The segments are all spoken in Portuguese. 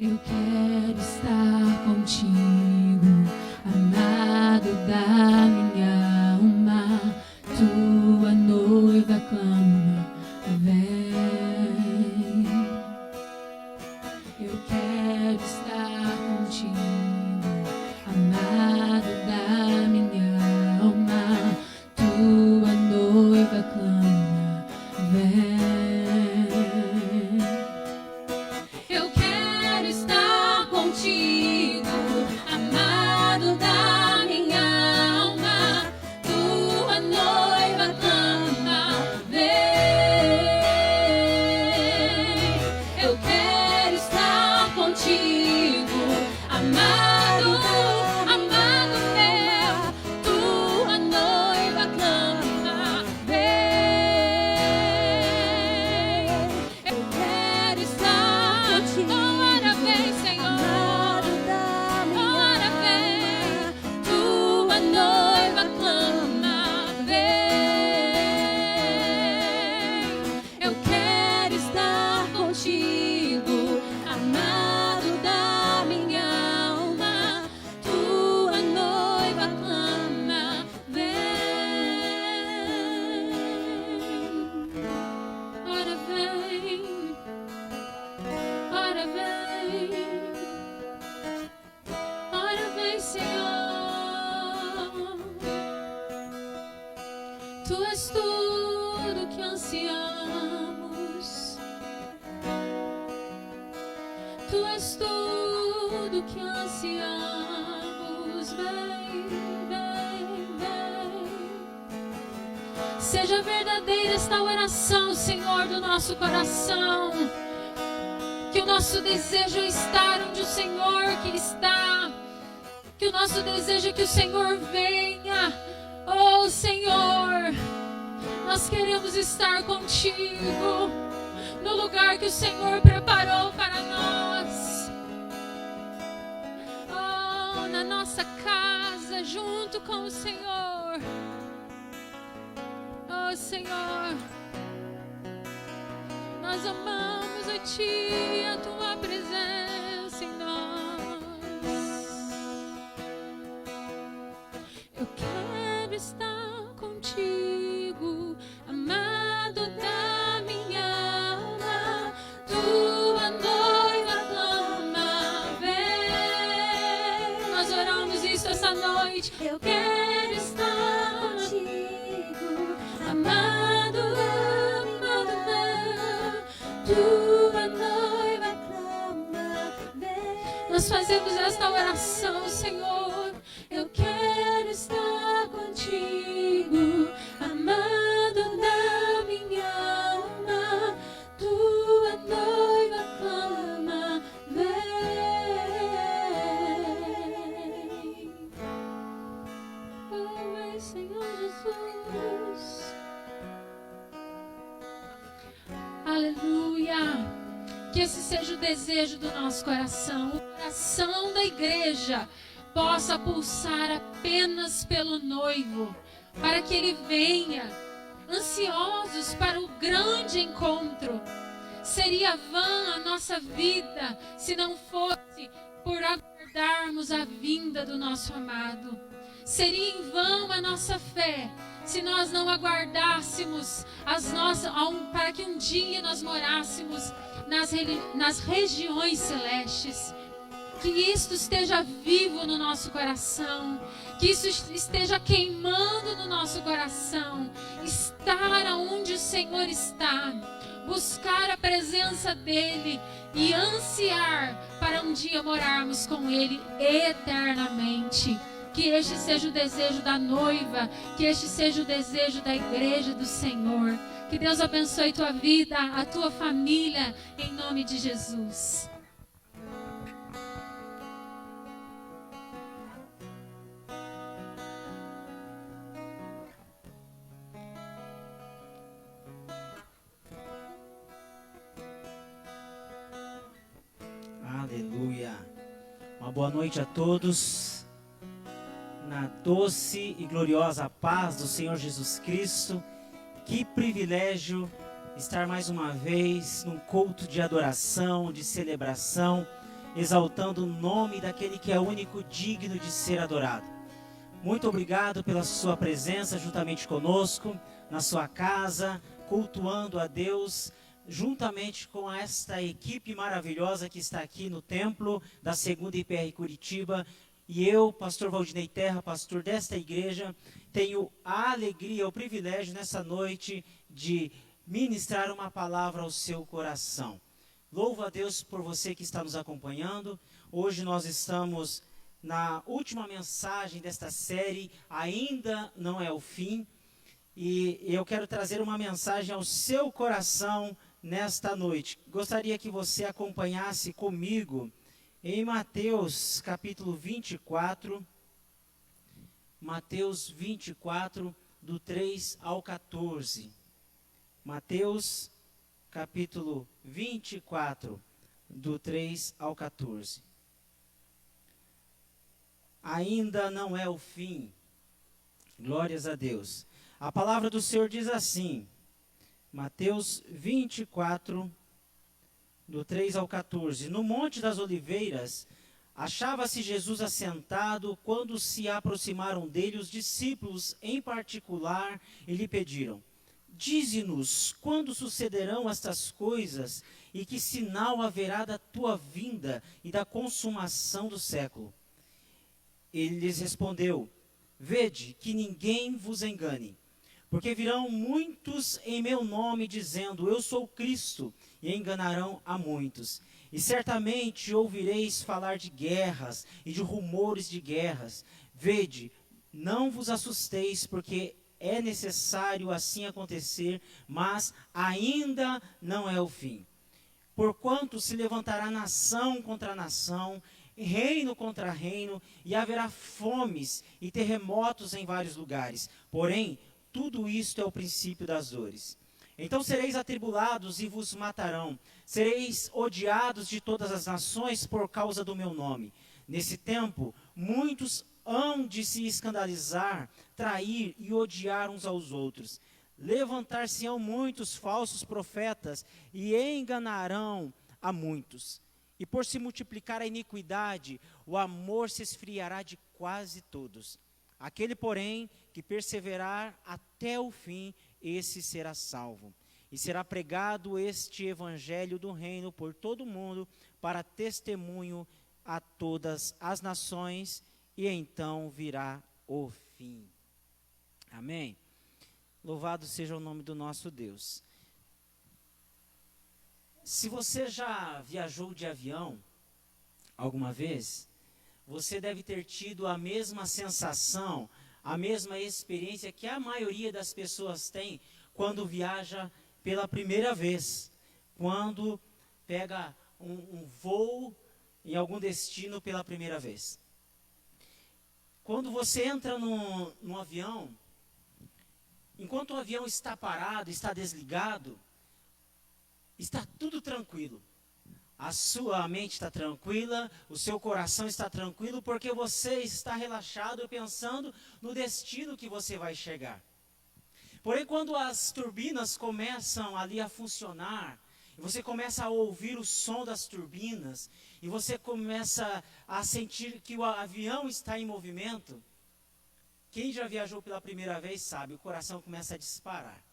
Eu quero estar contigo, amado da minha alma. Tua noiva clama, vem. Eu quero estar contigo, amado da minha alma. Tua noiva clama, vem. Eu quero estar contigo, amado da minha alma. Tua noiva clama, vem. Eu quero estar contigo, amado, amado meu. Tua noiva clama, vem. Eu quero estar contigo. Ora vem, Senhor. Ora vem. Tua noiva clama, vem. Eu quero estar contigo, amado da minha alma. Tua noiva clama, vem. Ora vem. Ora vem. Ora vem, Senhor. Tu és tudo que ansiamos. Tu és tudo que ansiamos. Vem, vem, vem. Seja verdadeira esta oração, Senhor, do nosso coração. Que o nosso desejo é estar onde o Senhor que está. Que o nosso desejo é que o Senhor venha. Oh, Senhor, nós queremos estar contigo no lugar que o Senhor preparou para nós. Oh, na nossa casa, junto com o Senhor. Oh, Senhor, nós amamos a Ti, a Tua presença em nós. Eu quero estar contigo, amado da minha alma. Tua noiva clama, vem. Nós oramos isso essa noite. Eu quero estar contigo, amado, amado meu. Tua noiva clama, vem. Nós fazemos esta oração, Senhor. Eu quero estar contigo, amado da minha alma. Tua noiva clama, vem. Oh, vem, Senhor Jesus. Aleluia. Que esse seja o desejo do nosso coração. O coração da igreja possa pulsar apenas pelo noivo, para que ele venha, ansiosos para o grande encontro. Seria vã a nossa vida se não fosse por aguardarmos a vinda do nosso amado. Seria em vão a nossa fé se nós não aguardássemos para que um dia nós morássemos nas regiões celestes. Que isto esteja vivo no nosso coração, que isso esteja queimando no nosso coração. Estar onde o Senhor está, buscar a presença dEle e ansiar para um dia morarmos com Ele eternamente. Que este seja o desejo da noiva, que este seja o desejo da igreja do Senhor. Que Deus abençoe tua vida, a tua família, em nome de Jesus. Aleluia. Uma boa noite a todos. Na doce e gloriosa paz do Senhor Jesus Cristo. Que privilégio estar mais uma vez num culto de adoração, de celebração. exaltando o nome daquele que é único, digno de ser adorado. Muito obrigado pela sua presença juntamente conosco, na sua casa, cultuando a Deus, juntamente com esta equipe maravilhosa que está aqui no templo da Segunda IPR Curitiba. E eu, pastor Valdinei Terra, pastor desta igreja, tenho a alegria, o privilégio nessa noite de ministrar uma palavra ao seu coração. Louvo a Deus por você que está nos acompanhando. Hoje nós estamos na última mensagem desta série, Ainda Não É o Fim. E eu quero trazer uma mensagem ao seu coração nesta noite. Gostaria que você acompanhasse comigo em Mateus capítulo 24, Mateus 24, do 3 ao 14. Mateus capítulo 24, do 3 ao 14. Ainda não é o fim. Glórias a Deus. A palavra do Senhor diz assim, Mateus 24, do 3 ao 14. No Monte das Oliveiras, achava-se Jesus assentado, quando se aproximaram dele os discípulos em particular e lhe pediram: dize-nos, quando sucederão estas coisas e que sinal haverá da tua vinda e da consumação do século? Ele lhes respondeu: vede que ninguém vos engane, porque virão muitos em meu nome dizendo, eu sou Cristo, e enganarão a muitos. E certamente ouvireis falar de guerras e de rumores de guerras. Vede, não vos assusteis, porque é necessário assim acontecer, mas ainda não é o fim. Porquanto se levantará nação contra nação, reino contra reino, e haverá fomes e terremotos em vários lugares. Porém, tudo isto é o princípio das dores. Então sereis atribulados e vos matarão. Sereis odiados de todas as nações por causa do meu nome. Nesse tempo, muitos hão de se escandalizar, trair e odiar uns aos outros. Levantar-se-ão muitos falsos profetas e enganarão a muitos. E por se multiplicar a iniquidade, o amor se esfriará de quase todos. Aquele, porém, que perseverar até o fim, esse será salvo. E será pregado este evangelho do reino por todo o mundo, para testemunho a todas as nações, e então virá o fim. Amém? Louvado seja o nome do nosso Deus. Se você já viajou de avião alguma vez, você deve ter tido a mesma sensação, a mesma experiência que a maioria das pessoas tem quando viaja pela primeira vez, quando pega um voo em algum destino pela primeira vez. Quando você entra num avião, enquanto o avião está parado, está desligado, está tudo tranquilo. A sua mente está tranquila, o seu coração está tranquilo, porque você está relaxado pensando no destino que você vai chegar. Porém, quando as turbinas começam ali a funcionar, e você começa a ouvir o som das turbinas, e você começa a sentir que o avião está em movimento, quem já viajou pela primeira vez sabe, o coração começa a disparar.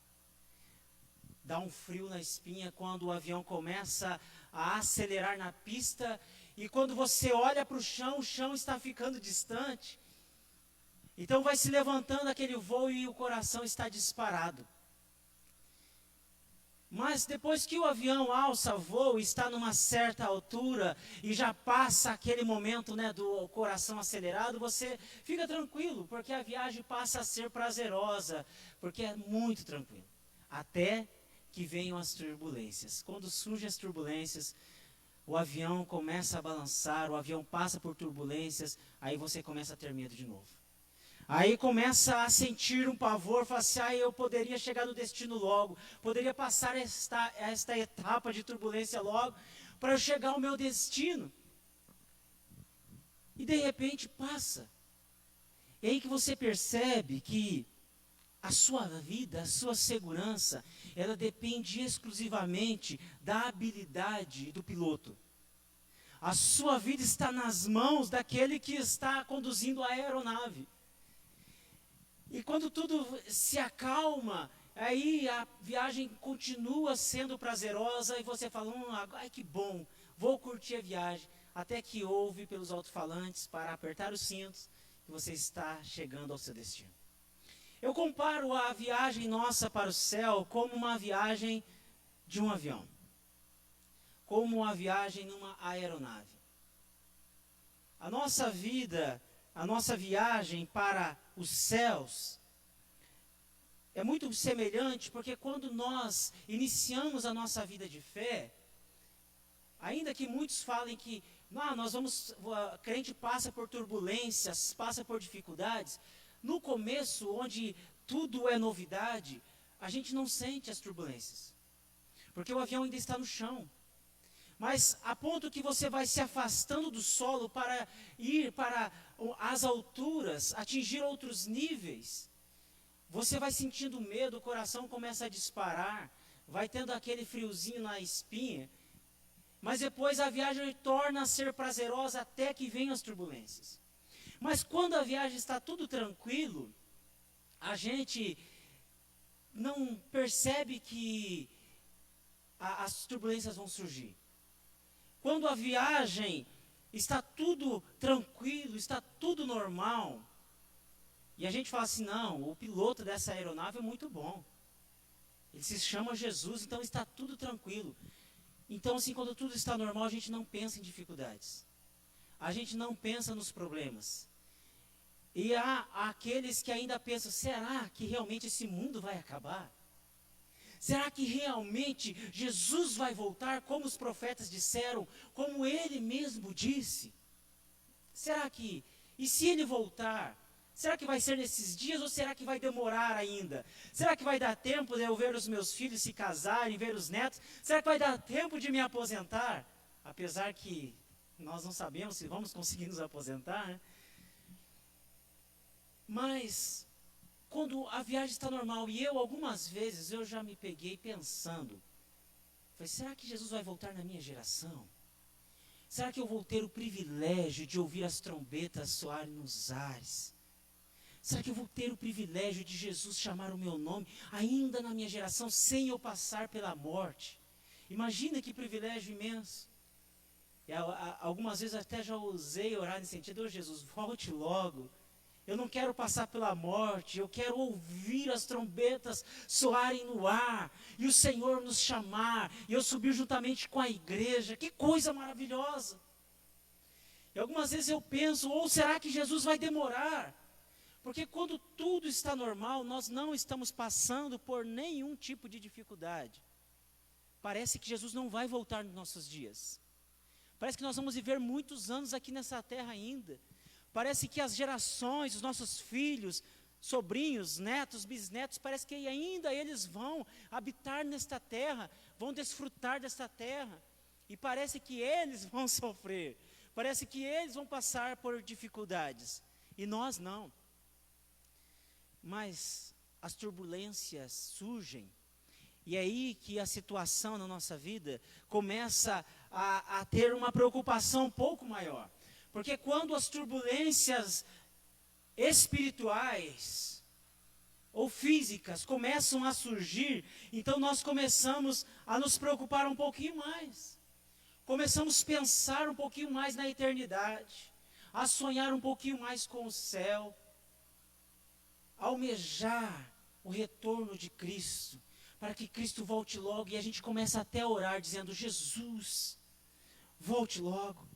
Dá um frio na espinha quando o avião começa a acelerar na pista, e quando você olha para o chão está ficando distante. Então vai se levantando aquele voo e o coração está disparado. Mas depois que o avião alça voo, está numa certa altura e já passa aquele momento, do coração acelerado, você fica tranquilo, porque a viagem passa a ser prazerosa, porque é muito tranquilo. Até que venham as turbulências. Quando surgem as turbulências, o avião começa a balançar, o avião passa por turbulências, aí você começa a ter medo de novo. Aí começa a sentir um pavor, fala assim, eu poderia chegar no destino logo, poderia passar esta etapa de turbulência logo, para eu chegar ao meu destino. E de repente passa. E aí que você percebe que a sua vida, a sua segurança, ela depende exclusivamente da habilidade do piloto. A sua vida está nas mãos daquele que está conduzindo a aeronave. E quando tudo se acalma, aí a viagem continua sendo prazerosa e você fala, ai que bom, vou curtir a viagem. Até que ouve pelos alto-falantes para apertar os cintos que você está chegando ao seu destino. Eu comparo a viagem nossa para o céu como uma viagem de um avião. Como uma viagem numa aeronave. A nossa vida, a nossa viagem para os céus é muito semelhante, porque quando nós iniciamos a nossa vida de fé, ainda que muitos falem que crente passa por turbulências, passa por dificuldades, no começo, onde tudo é novidade, a gente não sente as turbulências, porque o avião ainda está no chão. Mas a ponto que você vai se afastando do solo para ir para as alturas, atingir outros níveis, você vai sentindo medo, o coração começa a disparar, vai tendo aquele friozinho na espinha, mas depois a viagem torna a ser prazerosa até que venham as turbulências. Mas quando a viagem está tudo tranquilo, a gente não percebe que as turbulências vão surgir. Quando a viagem está tudo tranquilo, está tudo normal, e a gente fala assim, não, o piloto dessa aeronave é muito bom. Ele se chama Jesus, então está tudo tranquilo. Então, assim, quando tudo está normal, a gente não pensa em dificuldades. A gente não pensa nos problemas. E há aqueles que ainda pensam, será que realmente esse mundo vai acabar? Será que realmente Jesus vai voltar, como os profetas disseram, como ele mesmo disse? Será que, e se ele voltar, será que vai ser nesses dias ou será que vai demorar ainda? Será que vai dar tempo de eu ver os meus filhos se casarem, ver os netos? Será que vai dar tempo de me aposentar? Apesar que nós não sabemos se vamos conseguir nos aposentar, né? Mas quando a viagem está normal, e algumas vezes, eu já me peguei pensando, falei, será que Jesus vai voltar na minha geração? Será que eu vou ter o privilégio de ouvir as trombetas soarem nos ares? Será que eu vou ter o privilégio de Jesus chamar o meu nome, ainda na minha geração, sem eu passar pela morte? Imagina que privilégio imenso. E algumas vezes até já ousei orar nesse sentido, Jesus, volte logo. Eu não quero passar pela morte, eu quero ouvir as trombetas soarem no ar, e o Senhor nos chamar, e eu subir juntamente com a igreja, que coisa maravilhosa. E algumas vezes eu penso, ou será que Jesus vai demorar? Porque quando tudo está normal, nós não estamos passando por nenhum tipo de dificuldade. Parece que Jesus não vai voltar nos nossos dias. Parece que nós vamos viver muitos anos aqui nessa terra ainda. Parece que as gerações, os nossos filhos, sobrinhos, netos, bisnetos, parece que ainda eles vão habitar nesta terra, vão desfrutar desta terra. E parece que eles vão sofrer, parece que eles vão passar por dificuldades. E nós não. Mas as turbulências surgem. E é aí que a situação na nossa vida começa a ter uma preocupação um pouco maior. Porque quando as turbulências espirituais ou físicas começam a surgir, então nós começamos a nos preocupar um pouquinho mais. Começamos a pensar um pouquinho mais na eternidade, a sonhar um pouquinho mais com o céu, a almejar o retorno de Cristo, para que Cristo volte logo, e a gente começa até a orar dizendo, Jesus, volte logo.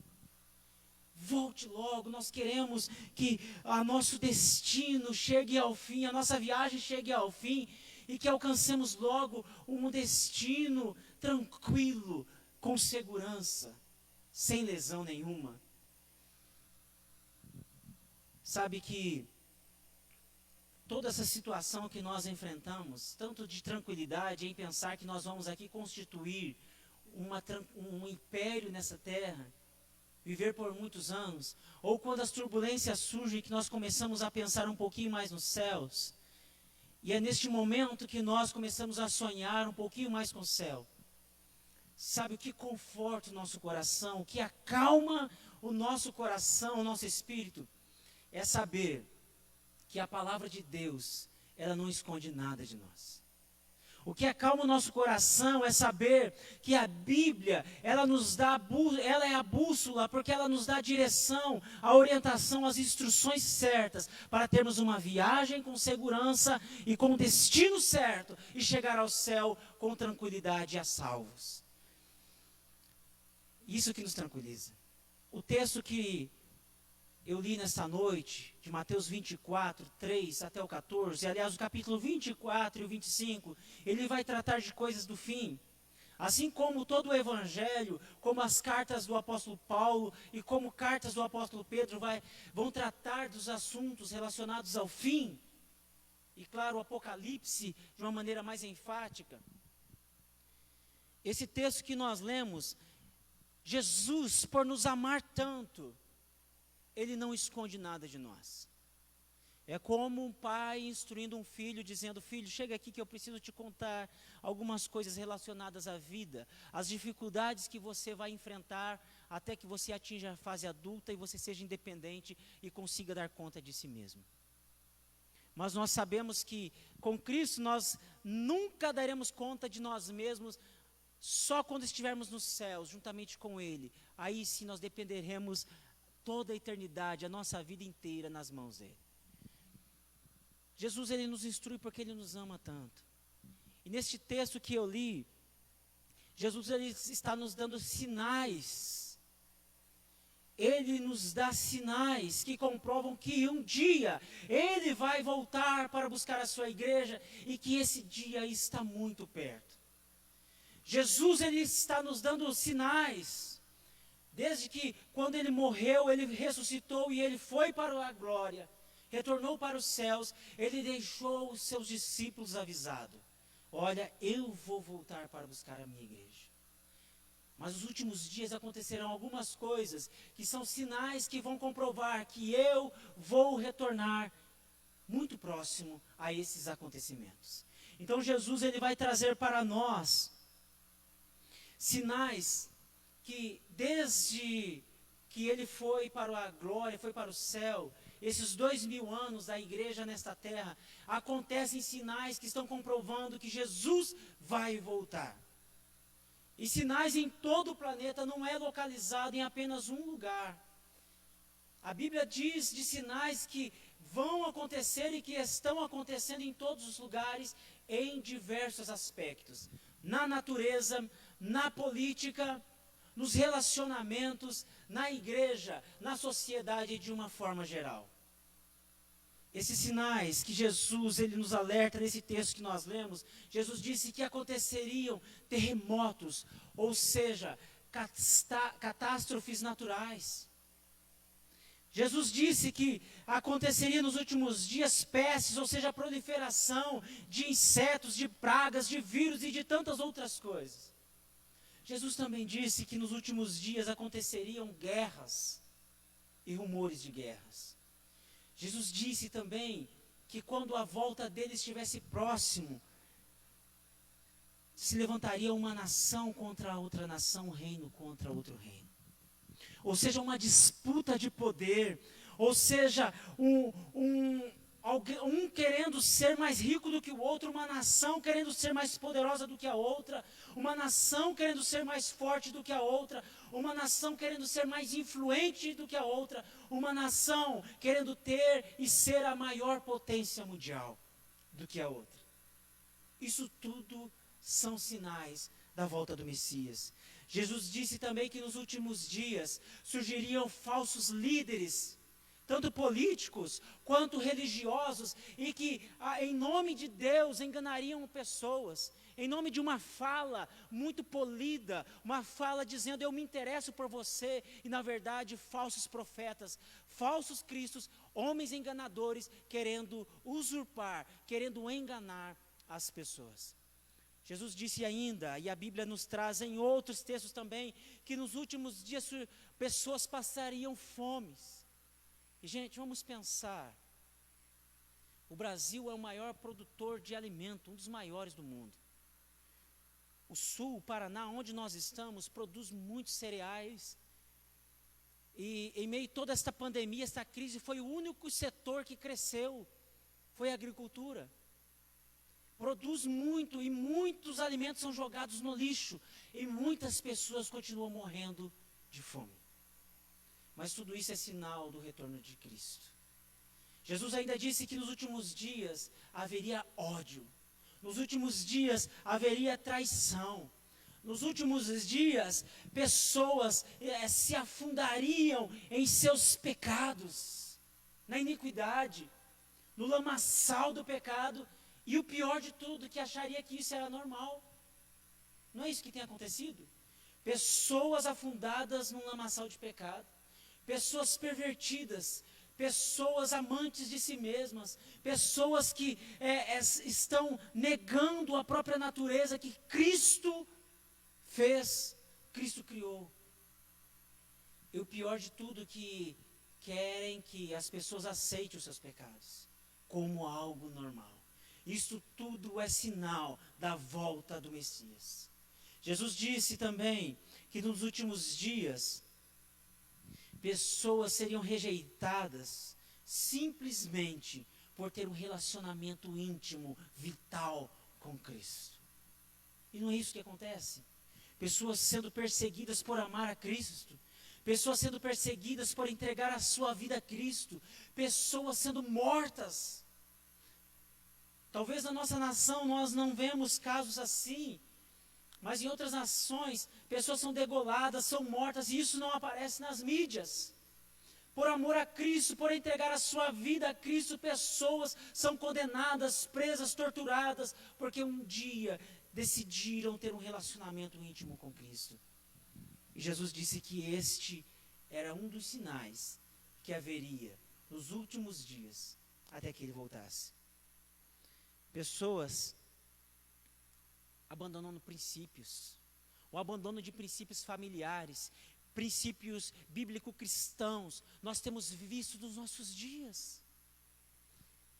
Volte logo, nós queremos que o nosso destino chegue ao fim, a nossa viagem chegue ao fim, e que alcancemos logo um destino tranquilo, com segurança, sem lesão nenhuma. Sabe que toda essa situação que nós enfrentamos, tanto de tranquilidade em pensar que nós vamos aqui constituir um império nessa terra, viver por muitos anos, ou quando as turbulências surgem que nós começamos a pensar um pouquinho mais nos céus, e é neste momento que nós começamos a sonhar um pouquinho mais com o céu. Sabe o que conforta o nosso coração, o que acalma o nosso coração, o nosso espírito? É saber que a palavra de Deus, ela não esconde nada de nós. O que acalma o nosso coração é saber que a Bíblia, ela é a bússola, porque ela nos dá a direção, a orientação, as instruções certas, para termos uma viagem com segurança e com o destino certo, e chegar ao céu com tranquilidade e a salvos. Isso que nos tranquiliza. O texto que eu li nesta noite, de Mateus 24, 3 até o 14, aliás, o capítulo 24 e o 25, ele vai tratar de coisas do fim. Assim como todo o Evangelho, como as cartas do apóstolo Paulo e como cartas do apóstolo Pedro vão tratar dos assuntos relacionados ao fim. E claro, o Apocalipse de uma maneira mais enfática. Esse texto que nós lemos, Jesus, por nos amar tanto, Ele não esconde nada de nós. É como um pai instruindo um filho, dizendo: filho, chega aqui que eu preciso te contar algumas coisas relacionadas à vida, as dificuldades que você vai enfrentar até que você atinja a fase adulta e você seja independente e consiga dar conta de si mesmo. Mas nós sabemos que com Cristo nós nunca daremos conta de nós mesmos, só quando estivermos nos céus, juntamente com Ele. Aí sim nós dependeremos toda a eternidade, a nossa vida inteira nas mãos dEle. Jesus, Ele nos instrui porque Ele nos ama tanto. E neste texto que eu li, Jesus, Ele está nos dando sinais. Ele nos dá sinais que comprovam que um dia Ele vai voltar para buscar a sua igreja e que esse dia está muito perto. Jesus, Ele está nos dando sinais. Desde que quando Ele morreu, Ele ressuscitou e Ele foi para a glória, retornou para os céus, Ele deixou os seus discípulos avisados: olha, eu vou voltar para buscar a minha igreja. Mas nos últimos dias acontecerão algumas coisas que são sinais que vão comprovar que eu vou retornar muito próximo a esses acontecimentos. Então Jesus, Ele vai trazer para nós sinais que desde que Ele foi para a glória, foi para o céu, esses 2000 anos da igreja nesta terra, acontecem sinais que estão comprovando que Jesus vai voltar. E sinais em todo o planeta, não é localizado em apenas um lugar. A Bíblia diz de sinais que vão acontecer e que estão acontecendo em todos os lugares, em diversos aspectos. Na natureza, na política, nos relacionamentos, na igreja, na sociedade de uma forma geral. Esses sinais que Jesus, Ele nos alerta nesse texto que nós lemos, Jesus disse que aconteceriam terremotos, ou seja, catástrofes naturais. Jesus disse que aconteceria nos últimos dias pestes, ou seja, a proliferação de insetos, de pragas, de vírus e de tantas outras coisas. Jesus também disse que nos últimos dias aconteceriam guerras e rumores de guerras. Jesus disse também que quando a volta dele estivesse próximo, se levantaria uma nação contra outra nação, um reino contra outro reino. Ou seja, uma disputa de poder, ou seja, um querendo ser mais rico do que o outro, uma nação querendo ser mais poderosa do que a outra, uma nação querendo ser mais forte do que a outra, uma nação querendo ser mais influente do que a outra, uma nação querendo ter e ser a maior potência mundial do que a outra. Isso tudo são sinais da volta do Messias. Jesus disse também que nos últimos dias surgiriam falsos líderes, tanto políticos quanto religiosos, e que em nome de Deus enganariam pessoas, em nome de uma fala muito polida, uma fala dizendo: eu me interesso por você, e na verdade falsos profetas, falsos cristos, homens enganadores, querendo usurpar, querendo enganar as pessoas. Jesus disse ainda, e a Bíblia nos traz em outros textos também, que nos últimos dias pessoas passariam fomes. E, gente, vamos pensar. O Brasil é o maior produtor de alimento, um dos maiores do mundo. o sul, o Paraná, onde nós estamos, produz muitos cereais. E em meio a toda esta pandemia, esta crise, foi o único setor que cresceu, foi a agricultura. Produz muito e muitos alimentos são jogados no lixo. E muitas pessoas continuam morrendo de fome. Mas tudo isso é sinal do retorno de Cristo. Jesus ainda disse que nos últimos dias haveria ódio. Nos últimos dias haveria traição. Nos últimos dias, pessoas se afundariam em seus pecados, na iniquidade, no lamaçal do pecado, e o pior de tudo, que acharia que isso era normal. Não é isso que tem acontecido? Pessoas afundadas num lamaçal de pecado, pessoas pervertidas, pessoas amantes de si mesmas, pessoas que estão negando a própria natureza que Cristo fez, Cristo criou. E o pior de tudo, que querem que as pessoas aceitem os seus pecados como algo normal. Isso tudo é sinal da volta do Messias. Jesus disse também que nos últimos dias, pessoas seriam rejeitadas simplesmente por ter um relacionamento íntimo, vital com Cristo. E não é isso que acontece. Pessoas sendo perseguidas por amar a Cristo, pessoas sendo perseguidas por entregar a sua vida a Cristo, pessoas sendo mortas. Talvez na nossa nação nós não vemos casos assim, mas em outras nações, pessoas são degoladas, são mortas, e isso não aparece nas mídias. Por amor a Cristo, por entregar a sua vida a Cristo, pessoas são condenadas, presas, torturadas, porque um dia decidiram ter um relacionamento íntimo com Cristo. E Jesus disse que este era um dos sinais que haveria nos últimos dias, até que ele voltasse. Pessoas abandonando princípios, o abandono de princípios familiares, princípios bíblico-cristãos, nós temos visto nos nossos dias.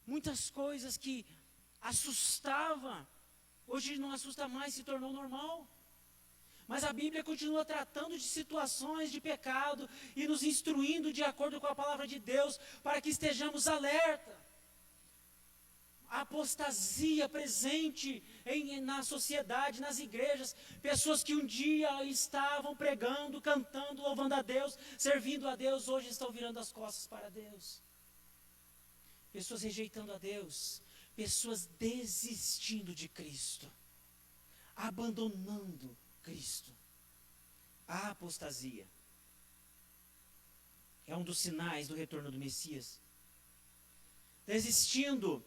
Muitas coisas que assustavam, hoje não assusta mais, se tornou normal. Mas a Bíblia continua tratando de situações de pecado e nos instruindo de acordo com a palavra de Deus, para que estejamos alerta. A apostasia presente na sociedade, nas igrejas, pessoas que um dia estavam pregando, cantando, louvando a Deus, servindo a Deus, hoje estão virando as costas para Deus. Pessoas rejeitando a Deus, pessoas desistindo de Cristo, abandonando Cristo. A apostasia é um dos sinais do retorno do Messias. Desistindo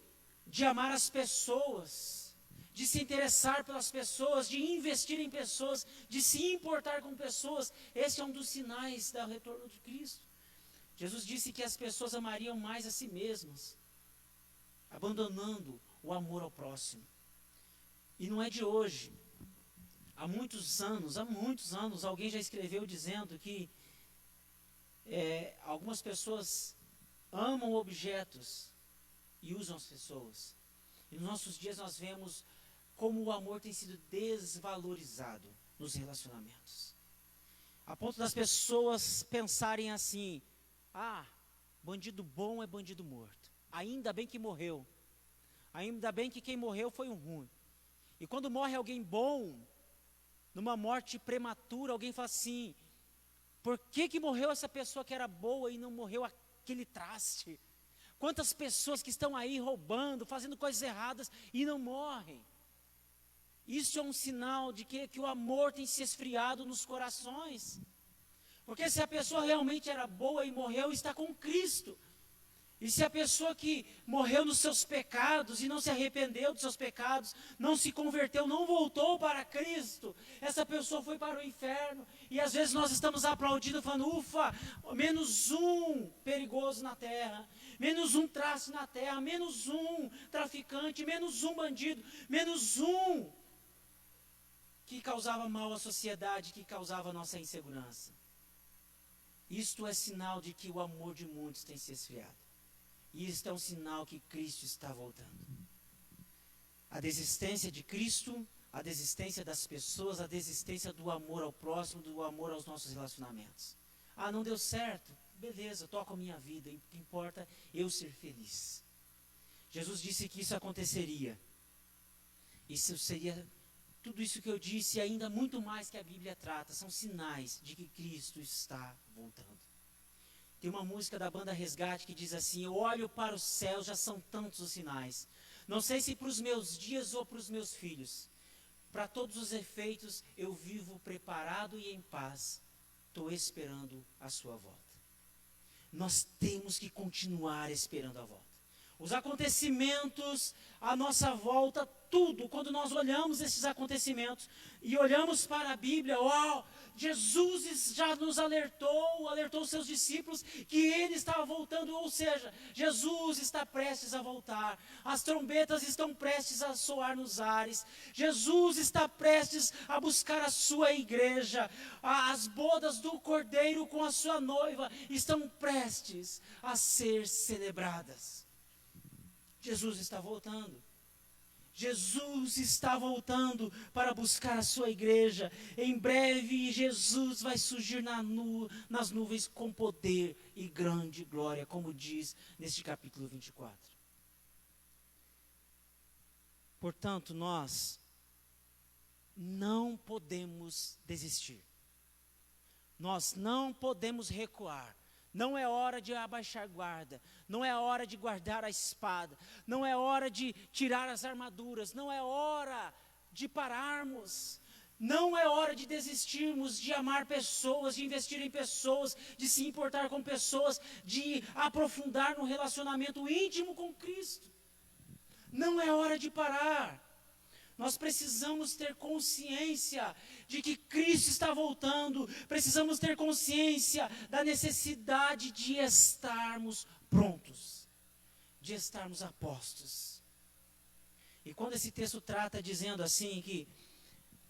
de amar as pessoas, de se interessar pelas pessoas, de investir em pessoas, de se importar com pessoas. Esse é um dos sinais do retorno de Cristo. Jesus disse que as pessoas amariam mais a si mesmas, abandonando o amor ao próximo. E não é de hoje. Há muitos anos, alguém já escreveu dizendo que algumas pessoas amam objetos e usam as pessoas. E nos nossos dias nós vemos como o amor tem sido desvalorizado nos relacionamentos. A ponto das pessoas pensarem assim: bandido bom é bandido morto. Ainda bem que morreu. Ainda bem que quem morreu foi um ruim. E quando morre alguém bom, numa morte prematura, alguém fala assim: por que morreu essa pessoa que era boa e não morreu aquele traste? Quantas pessoas que estão aí roubando, fazendo coisas erradas e não morrem? Isso é um sinal de que o amor tem se esfriado nos corações. Porque se a pessoa realmente era boa e morreu, está com Cristo. E se a pessoa que morreu nos seus pecados e não se arrependeu dos seus pecados, não se converteu, não voltou para Cristo, essa pessoa foi para o inferno. E às vezes nós estamos aplaudindo, falando: ufa, menos um perigoso na terra, menos um traste na terra, menos um traficante, menos um bandido, menos um que causava mal à sociedade, que causava nossa insegurança. Isto é sinal de que o amor de muitos tem se esfriado. E isto é um sinal que Cristo está voltando. A desistência de Cristo, a desistência das pessoas, a desistência do amor ao próximo, do amor aos nossos relacionamentos. Ah, não deu certo? Beleza, toco a minha vida, o que importa é eu ser feliz. Jesus disse que isso aconteceria. Isso seria tudo isso que eu disse e ainda muito mais que a Bíblia trata. São sinais de que Cristo está voltando. Tem uma música da banda Resgate que diz assim: eu olho para o céu, já são tantos os sinais. Não sei se para os meus dias ou para os meus filhos. Para todos os efeitos, eu vivo preparado e em paz. Estou esperando a sua volta. Nós temos que continuar esperando a volta. Os acontecimentos, a nossa volta, tudo, quando nós olhamos esses acontecimentos e olhamos para a Bíblia, uau, Jesus já nos alertou seus discípulos que ele estava voltando, ou seja, Jesus está prestes a voltar, as trombetas estão prestes a soar nos ares, Jesus está prestes a buscar a sua igreja, as bodas do Cordeiro com a sua noiva estão prestes a ser celebradas. Jesus está voltando. Jesus está voltando para buscar a sua igreja. Em breve, Jesus vai surgir nas nuvens com poder e grande glória, como diz neste capítulo 24. Portanto, nós não podemos desistir. Nós não podemos recuar. Não é hora de abaixar guarda, não é hora de guardar a espada, não é hora de tirar as armaduras, não é hora de pararmos, não é hora de desistirmos de amar pessoas, de investir em pessoas, de se importar com pessoas, de aprofundar no relacionamento íntimo com Cristo. Não é hora de parar. Nós precisamos ter consciência de que Cristo está voltando. Precisamos ter consciência da necessidade de estarmos prontos, de estarmos a postos. E quando esse texto trata dizendo assim que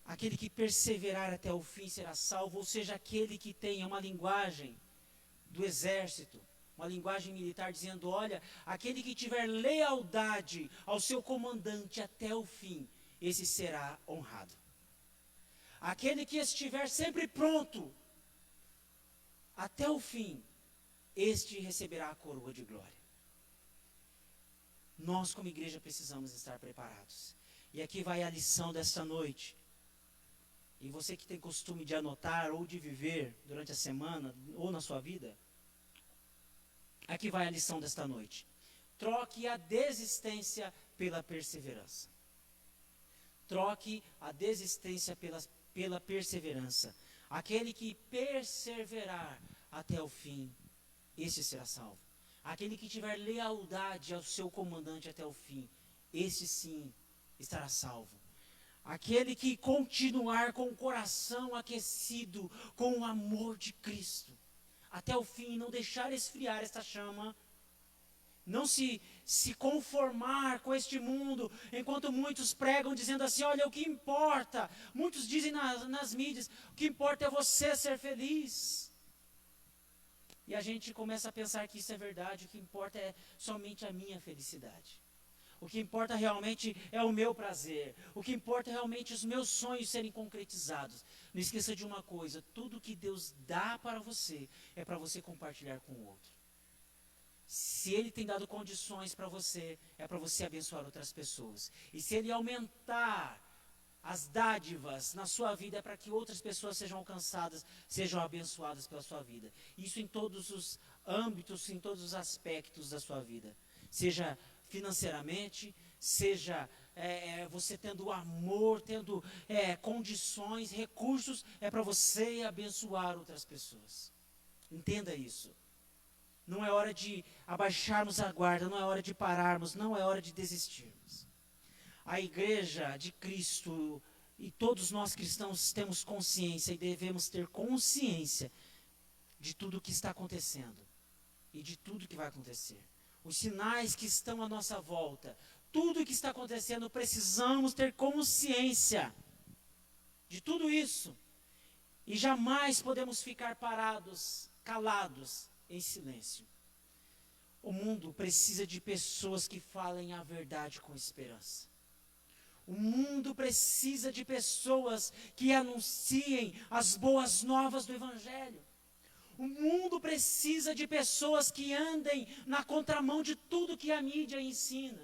aquele que perseverar até o fim será salvo, ou seja, aquele que tenha uma linguagem do exército, uma linguagem militar dizendo, olha, aquele que tiver lealdade ao seu comandante até o fim, esse será honrado. Aquele que estiver sempre pronto até o fim, este receberá a coroa de glória. Nós como igreja precisamos estar preparados. E aqui vai a lição desta noite. E você que tem costume de anotar ou de viver durante a semana ou na sua vida, aqui vai a lição desta noite. Troque a desistência pela perseverança. Troque a desistência pela perseverança. Aquele que perseverar até o fim, esse será salvo. Aquele que tiver lealdade ao seu comandante até o fim, esse sim estará salvo. Aquele que continuar com o coração aquecido com o amor de Cristo até o fim, não deixar esfriar esta chama, não se conformar com este mundo, enquanto muitos pregam dizendo assim, olha, o que importa, muitos dizem nas mídias, o que importa é você ser feliz. E a gente começa a pensar que isso é verdade, o que importa é somente a minha felicidade. O que importa realmente é o meu prazer, o que importa é realmente os meus sonhos serem concretizados. Não esqueça de uma coisa, tudo que Deus dá para você, é para você compartilhar com o outro. Se Ele tem dado condições para você, é para você abençoar outras pessoas. E se Ele aumentar as dádivas na sua vida, é para que outras pessoas sejam alcançadas, sejam abençoadas pela sua vida. Isso em todos os âmbitos, em todos os aspectos da sua vida. Seja financeiramente, seja você tendo amor, tendo condições, recursos, é para você abençoar outras pessoas. Entenda isso. Não é hora de abaixarmos a guarda, não é hora de pararmos, não é hora de desistirmos. A igreja de Cristo e todos nós cristãos temos consciência e devemos ter consciência de tudo o que está acontecendo e de tudo que vai acontecer. Os sinais que estão à nossa volta, tudo o que está acontecendo, precisamos ter consciência de tudo isso. E jamais podemos ficar parados, calados, em silêncio. O mundo precisa de pessoas que falem a verdade com esperança. O mundo precisa de pessoas que anunciem as boas novas do Evangelho. O mundo precisa de pessoas que andem na contramão de tudo que a mídia ensina.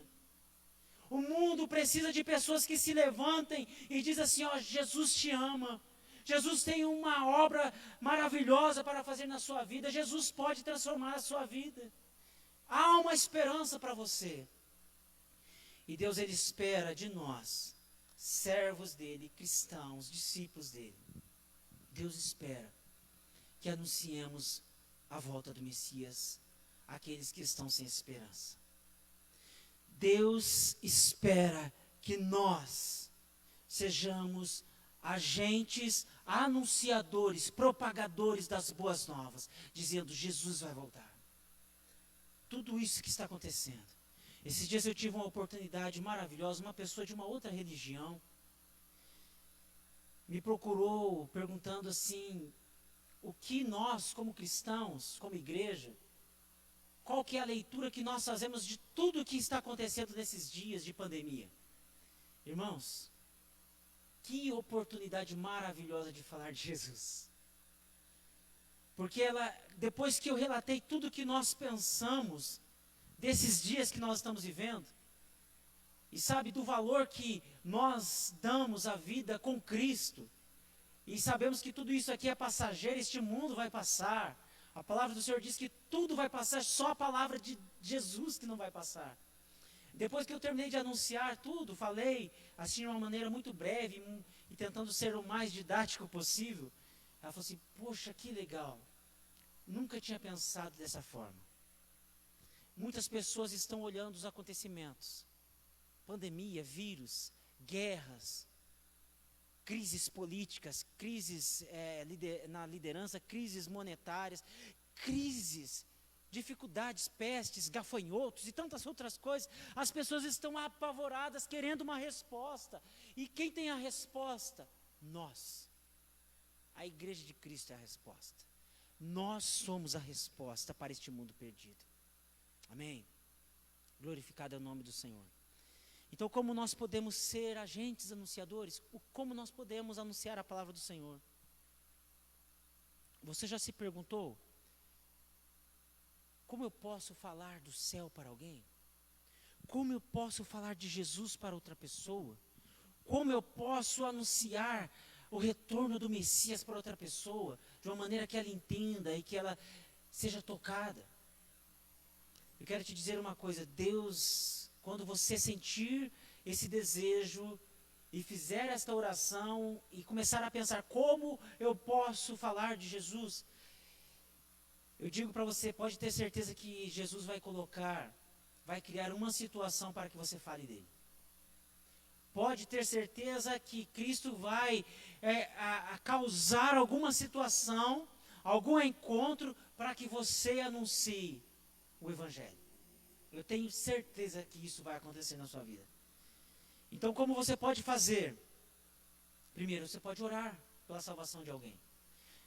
O mundo precisa de pessoas que se levantem e dizem assim, ó, Jesus te ama. Jesus tem uma obra maravilhosa para fazer na sua vida. Jesus pode transformar a sua vida. Há uma esperança para você. E Deus, Ele espera de nós, servos dEle, cristãos, discípulos dEle. Deus espera que anunciemos a volta do Messias àqueles que estão sem esperança. Deus espera que nós sejamos agentes, anunciadores, propagadores das boas novas, dizendo, Jesus vai voltar. Tudo isso que está acontecendo. Esses dias eu tive uma oportunidade maravilhosa, uma pessoa de uma outra religião me procurou perguntando assim, o que nós, como cristãos, como igreja, qual que é a leitura que nós fazemos de tudo o que está acontecendo nesses dias de pandemia? Irmãos, que oportunidade maravilhosa de falar de Jesus. Porque depois que eu relatei tudo o que nós pensamos desses dias que nós estamos vivendo, e sabe, do valor que nós damos à vida com Cristo, e sabemos que tudo isso aqui é passageiro, este mundo vai passar. A palavra do Senhor diz que tudo vai passar, só a palavra de Jesus que não vai passar. Depois que eu terminei de anunciar tudo, falei assim de uma maneira muito breve e tentando ser o mais didático possível. Ela falou assim, poxa, que legal. Nunca tinha pensado dessa forma. Muitas pessoas estão olhando os acontecimentos. Pandemia, vírus, guerras, crises políticas, crises na liderança, crises monetárias, crises, dificuldades, pestes, gafanhotos e tantas outras coisas. As pessoas estão apavoradas, querendo uma resposta. E quem tem a resposta? Nós. A Igreja de Cristo é a resposta. Nós somos a resposta para este mundo perdido. Amém? Glorificado é o nome do Senhor. Então, como nós podemos ser agentes anunciadores? Como nós podemos anunciar a palavra do Senhor? Você já se perguntou? Como eu posso falar do céu para alguém? Como eu posso falar de Jesus para outra pessoa? Como eu posso anunciar o retorno do Messias para outra pessoa, de uma maneira que ela entenda e que ela seja tocada? Eu quero te dizer uma coisa, Deus, quando você sentir esse desejo e fizer esta oração e começar a pensar como eu posso falar de Jesus, eu digo para você, pode ter certeza que Jesus vai criar uma situação para que você fale dele. Pode ter certeza que Cristo vai causar alguma situação, algum encontro para que você anuncie o Evangelho. Eu tenho certeza que isso vai acontecer na sua vida. Então, como você pode fazer? Primeiro, você pode orar pela salvação de alguém.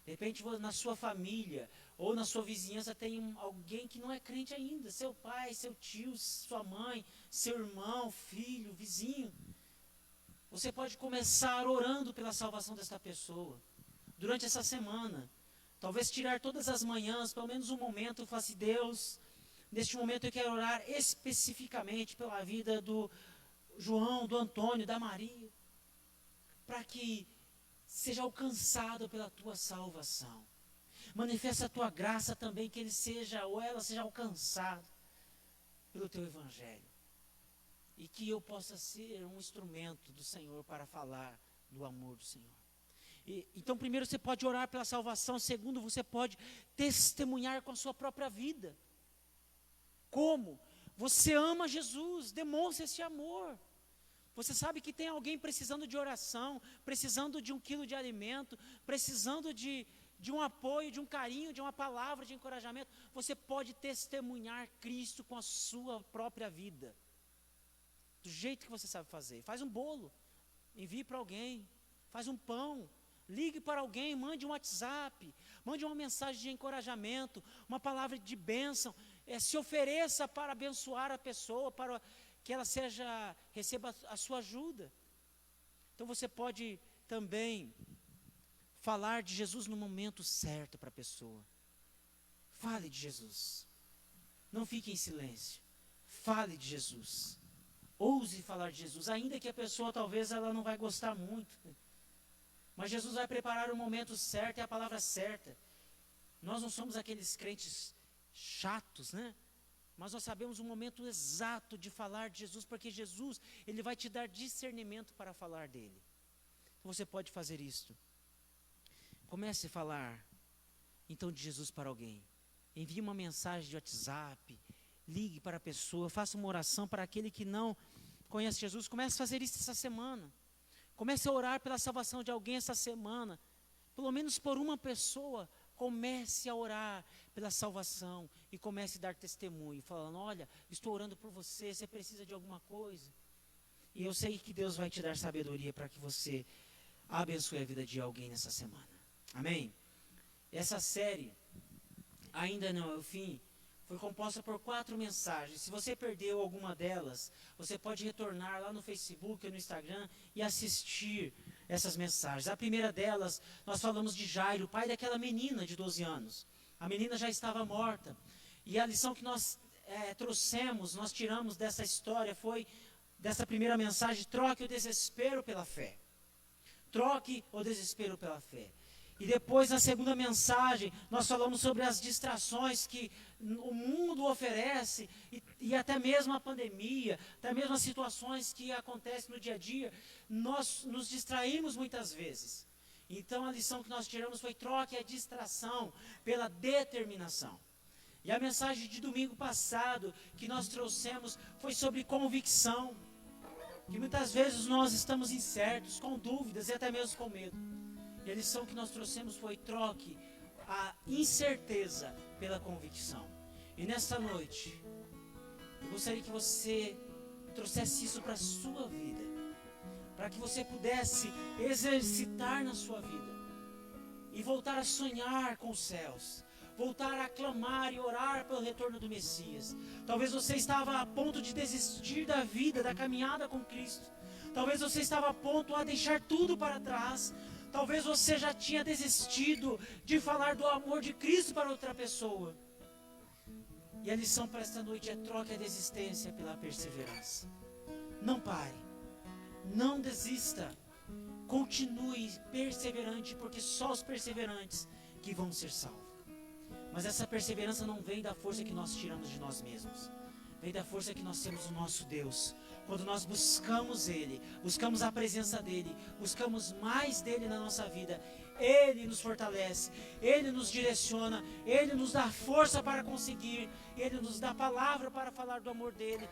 De repente, na sua família ou na sua vizinhança tem alguém que não é crente ainda. Seu pai, seu tio, sua mãe, seu irmão, filho, vizinho. Você pode começar orando pela salvação desta pessoa. Durante essa semana. Talvez tirar todas as manhãs, pelo menos um momento, falar assim, Deus, neste momento eu quero orar especificamente pela vida do João, do Antônio, da Maria. Para que seja alcançado pela tua salvação. Manifesta a tua graça também, que ele seja, ou ela seja alcançada pelo teu Evangelho. E que eu possa ser um instrumento do Senhor para falar do amor do Senhor. Então, primeiro, você pode orar pela salvação. Segundo, você pode testemunhar com a sua própria vida. Como? Você ama Jesus, demonstra esse amor. Você sabe que tem alguém precisando de oração, precisando de 1 quilo de alimento, precisando de um apoio, de um carinho, de uma palavra de encorajamento. Você pode testemunhar Cristo com a sua própria vida. Do jeito que você sabe fazer. Faz um bolo, envie para alguém, faz um pão, ligue para alguém, mande um WhatsApp, mande uma mensagem de encorajamento, uma palavra de bênção, se ofereça para abençoar a pessoa, para que ela receba a sua ajuda. Então você pode também falar de Jesus no momento certo para a pessoa. Fale de Jesus. Não fique em silêncio. Fale de Jesus. Ouse falar de Jesus, ainda que a pessoa talvez ela não vai gostar muito. Mas Jesus vai preparar o momento certo e a palavra certa. Nós não somos aqueles crentes chatos, né? Mas nós sabemos o momento exato de falar de Jesus, porque Jesus, Ele vai te dar discernimento para falar dele. Então você pode fazer isto. Comece a falar, então, de Jesus para alguém. Envie uma mensagem de WhatsApp, ligue para a pessoa, faça uma oração para aquele que não conhece Jesus. Comece a fazer isso essa semana. Comece a orar pela salvação de alguém essa semana. Pelo menos por uma pessoa. Comece a orar pela salvação e comece a dar testemunho, falando, olha, estou orando por você, você precisa de alguma coisa. E eu sei que Deus vai te dar sabedoria para que você abençoe a vida de alguém nessa semana. Amém? Essa série, ainda não é o fim, foi composta por 4 mensagens. Se você perdeu alguma delas, você pode retornar lá no Facebook ou no Instagram e assistir essas mensagens. A primeira delas, nós falamos de Jairo, pai daquela menina de 12 anos. A menina já estava morta. E a lição que nós trouxemos, nós tiramos dessa história foi, dessa primeira mensagem, troque o desespero pela fé. Troque o desespero pela fé. E depois, na segunda mensagem, nós falamos sobre as distrações que o mundo oferece, e até mesmo a pandemia, até mesmo as situações que acontecem no dia a dia, nós nos distraímos muitas vezes. Então, a lição que nós tiramos foi: troque a distração pela determinação. E a mensagem de domingo passado que nós trouxemos foi sobre convicção. Que muitas vezes nós estamos incertos, com dúvidas e até mesmo com medo. E a lição que nós trouxemos foi: troque a incerteza pela convicção. E nesta noite, eu gostaria que você trouxesse isso para a sua vida. Para que você pudesse exercitar na sua vida. E voltar a sonhar com os céus. Voltar a clamar e orar pelo retorno do Messias. Talvez você estava a ponto de desistir da vida, da caminhada com Cristo. Talvez você estava a ponto a deixar tudo para trás. Talvez você já tinha desistido de falar do amor de Cristo para outra pessoa. E a lição para esta noite é: troque a desistência pela perseverança. Não pare. Não desista. Continue perseverante, porque só os perseverantes que vão ser salvos. Mas essa perseverança não vem da força que nós tiramos de nós mesmos. Vem da força que nós temos no nosso Deus. Quando nós buscamos Ele, buscamos a presença dEle, buscamos mais dEle na nossa vida, Ele nos fortalece, Ele nos direciona, Ele nos dá força para conseguir, Ele nos dá palavra para falar do amor dEle.